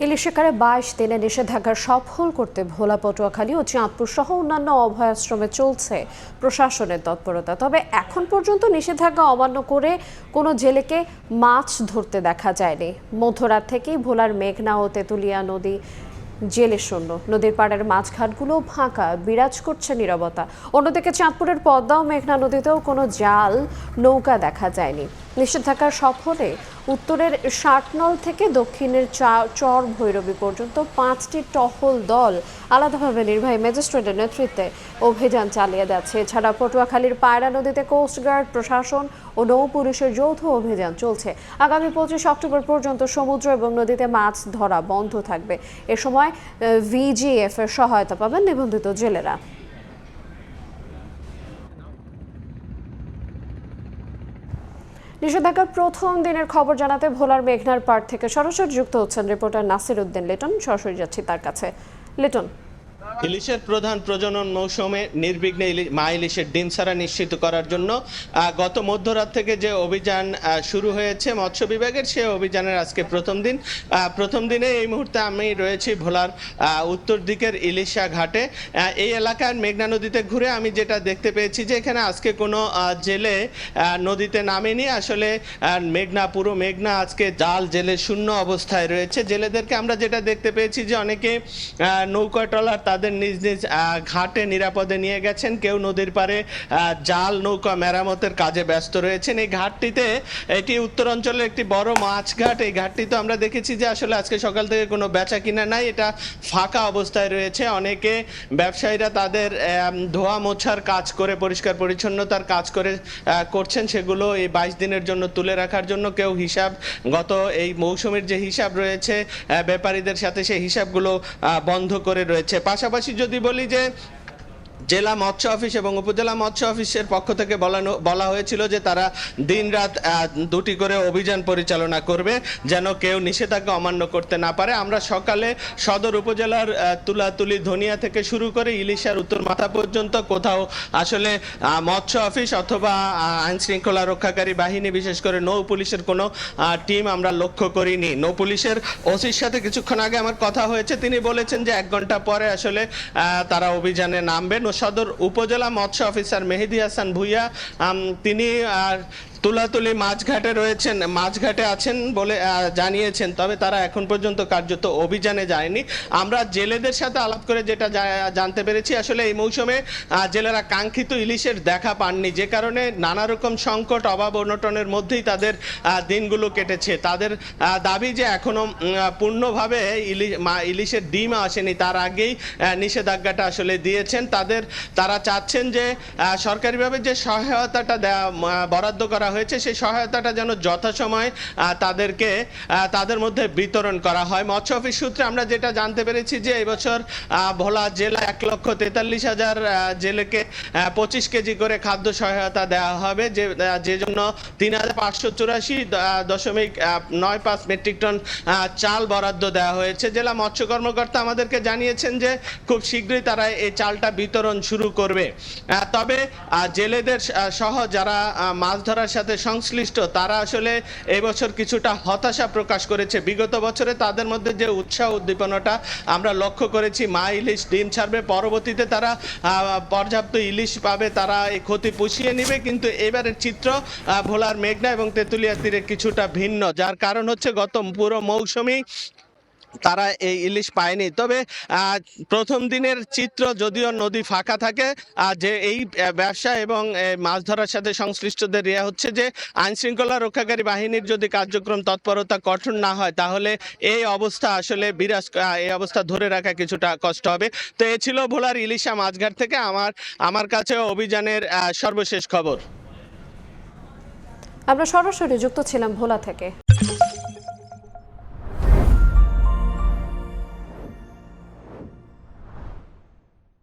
ইলিশ শিকারে 22 দিনে নিষেধাজ্ঞা সফল করতে ভোলা, পটুয়াখালী ও চাঁদপুর সহ অন্যান্য অভয়াশ্রমে চলছে প্রশাসনের তৎপরতা। তবে এখন পর্যন্ত নিষেধাজ্ঞা অমান্য করে কোনো জেলেকে মাছ ধরতে দেখা যায়নি। মধ্যরাত থেকেই ভোলার মেঘনা ও তেঁতুলিয়া নদী জেলে শূন্য। নদীর পাড়ের মাছঘাটগুলো ফাঁকা, বিরাজ করছে নীরবতা। অন্যদিকে চাঁদপুরের পদ্মা ও মেঘনা নদীতেও কোনো জাল নৌকা দেখা যায়নি। নিষেধাজ্ঞার সফলে উত্তরের ষাটনল থেকে দক্ষিণের চর ভৈরবী পর্যন্ত 5টি টহল দল আলাদাভাবে নির্বাহী ম্যাজিস্ট্রেটের নেতৃত্বে অভিযান চালিয়ে যাচ্ছে। এছাড়া পটুয়াখালীর পায়রা নদীতে কোস্টগার্ড, প্রশাসন ও নৌ পুলিশের যৌথ অভিযান চলছে। আগামী 25 অক্টোবর পর্যন্ত সমুদ্র এবং নদীতে মাছ ধরা বন্ধ থাকবে। এ সময় ভিজিএফ এর সহায়তা পাবেন নিবন্ধিত জেলেরা। নিষেধাজ্ঞার প্রথম দিনের খবর জানাতে ভোলার মেঘনার পাড় থেকে সরাসরি যুক্ত হচ্ছেন রিপোর্টার নাসির উদ্দিন লিটন। সরাসরি যাচ্ছি তার কাছে। লিটন, ইলিশের প্রধান প্রজনন মৌসুমে নির্বিঘ্নে মা ইলিশের ডিম ছাড়া নিশ্চিত করার জন্য গত মধ্যরাত থেকে যে অভিযান শুরু হয়েছে মৎস্য বিভাগের, সে অভিযানের আজকে প্রথম দিনে এই মুহূর্তে আমি রয়েছি ভোলার উত্তর দিকের ইলিশা ঘাটে। এই এলাকার মেঘনা নদীতে ঘুরে আমি যেটা দেখতে পেয়েছি যে এখানে আজকে কোনো জেলে নদীতে নামেনি। আসলে পুরো মেঘনা আজকে জাল জেলে শূন্য অবস্থায় রয়েছে। জেলেদেরকে আমরা যেটা দেখতে পেয়েছি যে অনেকে নৌকা ট্রলার তাদের নিজ নিজ ঘাটে নিরাপদে নিয়ে গেছেন, কেউ নদীর পারে জাল নৌকা মেরামতের কাজে ব্যস্ত রয়েছেন। এই ঘাটটিতে, এটি উত্তর অঞ্চলের একটি বড় মাছ ঘাট। এই ঘাটটিতে আমরা দেখেছি যে আসলে আজকে সকাল থেকে কোনো বেচা কিনা নাই, এটা ফাঁকা অবস্থায় রয়েছে। অনেকে ব্যবসায়ীরা তাদের ধোয়া মোছার কাজ করে, পরিষ্কার পরিচ্ছন্নতার কাজ করছেন, সেগুলো এই 22 দিনের জন্য তুলে রাখার জন্য। কেউ হিসাব, গত এই মৌসুমের যে হিসাব রয়েছে ব্যাপারীদের সাথে, সেই হিসাবগুলো বন্ধ করে রয়েছে। পাশাপাশি যদি বলি যে জেলা মৎস্য অফিস এবং উপজেলা মৎস্য অফিসের পক্ষ থেকে বলা হয়েছিল যে তারা দিনরাত 2টি করে অভিযান পরিচালনা করবে, যেন কেউ নিষেধাজ্ঞা অমান্য করতে না পারে। আমরা সকালে সদর উপজেলার তুলাতুলি, ধনিয়া থেকে শুরু করে ইলিশার উত্তর মাথা পর্যন্ত কোথাও আসলে মৎস্য অফিস অথবা আইন শৃঙ্খলা রক্ষাকারী বাহিনী, বিশেষ করে নৌ পুলিশের কোনো টিম আমরা লক্ষ্য করিনি। নৌ পুলিশের ওসির সাথে কিছুক্ষণ আগে আমার কথা হয়েছে, তিনি বলেছেন যে 1 ঘন্টা পরে আসলে তারা অভিযানে নামবেন। সদর উপজেলা মৎস্য অফিসার মেহেদি হাসান ভুইয়া তিনি তুলাতুলি মাছঘাটে আছেন বলে জানিয়েছেন, তবে তারা এখন পর্যন্ত কার্যত অভিযানে যায়নি। আমরা জেলেদের সাথে আলাপ করে যেটা জানতে পেরেছি, আসলে এই মৌসুমে জেলেরা কাঙ্ক্ষিত ইলিশের দেখা পাননি, যে কারণে নানা রকম সংকট, অভাব অনটনের মধ্যেই তাদের দিনগুলো কেটেছে। তাদের দাবি যে এখনো পূর্ণভাবে ইলিশের ডিম আসেনি, তার আগেই নিষেধাজ্ঞাটা আসলে দিয়েছেন। তারা চাচ্ছেন যে সরকারিভাবে যে সহায়তাটা বরাদ্দ করা হয়েছে, সেই সহায়তাটা যেন যথাসময়ে তাদের মধ্যে বিতরণ করা হয়। মৎস্য অফিস সূত্রে আমরা যেটা জানতে পেরেছি যে এবছর ভোলা জেলা 1,43,000 জেলেকে 25 কেজি করে খাদ্য সহায়তা দেওয়া হবে, যে জন্য 3,584.95 মেট্রিক টন চাল বরাদ্দ দেওয়া হয়েছে। জেলা মৎস্য কর্মকর্তা আমাদেরকে জানিয়েছেন যে খুব শীঘ্রই তারা এই চালটা বিতরণ শুরু করবে। তবে জেলেদের সহ যারা মাছ ধরার সাথে সংশ্লিষ্ট, তারা আসলে এই বছর কিছুটা হতাশা প্রকাশ করেছে। বিগত বছরে তাদের মধ্যে যে উৎসাহ উদ্দীপনাটা আমরা লক্ষ্য করেছি, মা ইলিশ ডিম ছাড়বে, পরবর্তীতে তারা পর্যাপ্ত ইলিশ পাবে, তারা এই ক্ষতি পুষিয়ে নেবে, কিন্তু এবারের চিত্র ভোলার মেঘনা এবং তেঁতুলিয়া তীরে কিছুটা ভিন্ন, যার কারণ হচ্ছে গত পুরো মৌসুমী তারা এই ইলিশ পায়নি। তবে প্রথম দিনের চিত্র, যদিও নদী ফাঁকা থাকে, যে এই ব্যবসা এবং মাছ ধরার সাথে সংশ্লিষ্টদের হচ্ছে যে আইন শৃঙ্খলা রক্ষাকারী বাহিনীর যদি কার্যক্রম তৎপরতা কঠোর না হয়, তাহলে এই অবস্থা আসলে এই অবস্থা ধরে রাখা কিছুটা কষ্ট হবে। তো এ ছিল ভোলার ইলিশা মাছঘাট থেকে আমার কাছে অভিযানের সর্বশেষ খবর। আমরা সরাসরি যুক্ত ছিলাম ভোলা থেকে।